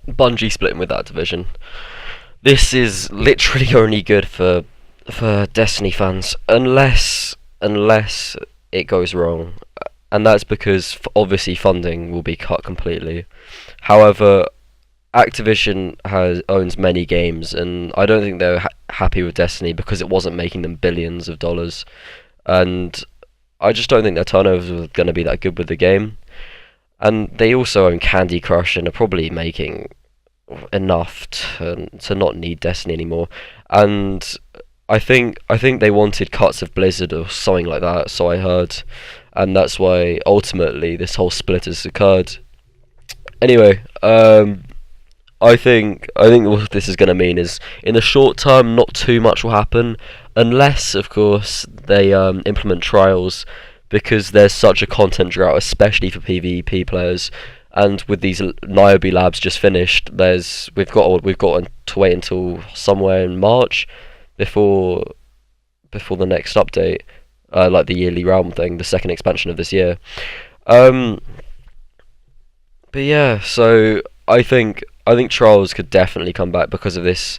Bungie splitting with Activision. This is literally only good for Destiny fans, unless it goes wrong, and that's because obviously funding will be cut completely. However, Activision owns many games, and I don't think they're happy with Destiny because it wasn't making them billions of dollars, and I just don't think their turnovers were going to be that good with the game. And they also own Candy Crush and are probably making enough to not need Destiny anymore. And I think they wanted cuts of Blizzard or something like that, so I heard, and that's why ultimately this whole split has occurred. Anyway, I think what this is going to mean is in the short term, not too much will happen, unless of course they implement trials, because there's such a content drought, especially for PvP players. And with these Niobe labs just finished, we've got to wait until somewhere in March before the next update, like the yearly realm thing, the second expansion of this year. Um, but yeah, so I think Trials could definitely come back because of this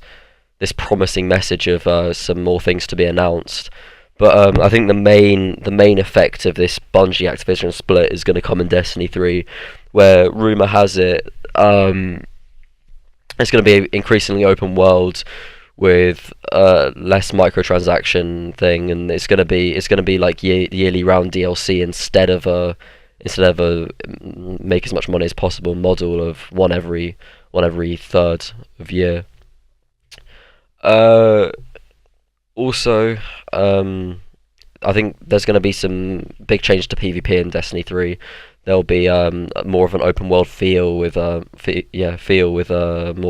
promising message of some more things to be announced. But I think the main effect of this Bungie Activision split is going to come in Destiny 3, where rumor has it it's going to be increasingly open world with less microtransaction thing, and it's going to be like yearly round DLC instead of a make as much money as possible model of one every third of year. Uh, Also, I think there's going to be some big change to PvP in Destiny 3. There'll be more of an open world feel with more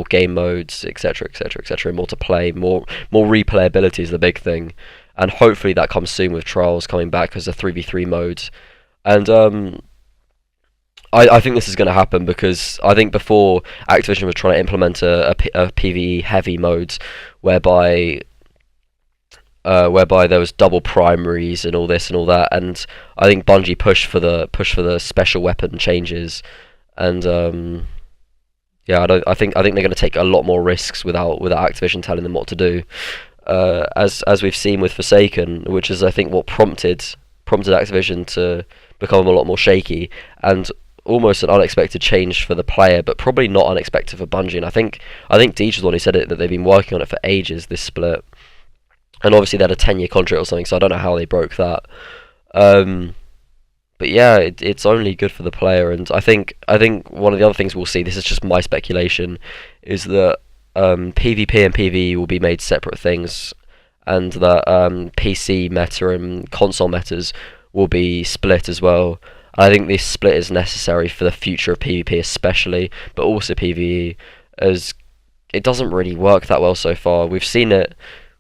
game modes, etc., etc., etc., more to play, more replayability is the big thing, and hopefully that comes soon with Trials coming back as a 3v3 mode. And I think this is going to happen because I think before Activision was trying to implement a PvE heavy mode whereby whereby there was double primaries and all this and all that, and I think Bungie pushed for the special weapon changes, and yeah, I think they're going to take a lot more risks without Activision telling them what to do, as we've seen with Forsaken, which is I think what prompted Activision to become a lot more shaky, and almost an unexpected change for the player, but probably not unexpected for Bungie. And I think Deej was the one who said it, that they've been working on it for ages, this split. And obviously they had a 10-year contract or something, so I don't know how they broke that. Um, but yeah, it's only good for the player, and I think one of the other things we'll see, this is just my speculation, is that PvP and PvE will be made separate things, and that PC meta and console metas will be split as well. I think this split is necessary for the future of PvP especially, but also PvE, as it doesn't really work that well so far. We've seen it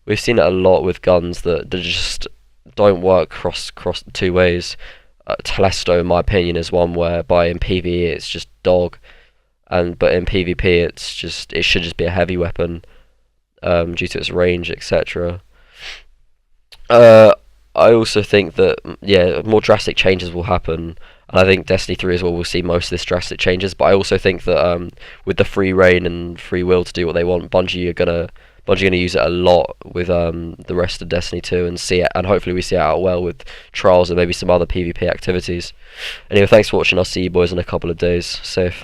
a lot with guns that just don't work cross two ways. Telesto, in my opinion, is one whereby in PvE it's just dog, but in PvP it should just be a heavy weapon, due to its range, etc. I also think that more drastic changes will happen, and I think Destiny 3 as well will see most of this drastic changes. But I also think that with the free reign and free will to do what they want, Bungie are gonna use it a lot with the rest of Destiny 2 and see it, and hopefully we see it out well with Trials and maybe some other PvP activities. Anyway, thanks for watching. I'll see you boys in a couple of days. Safe.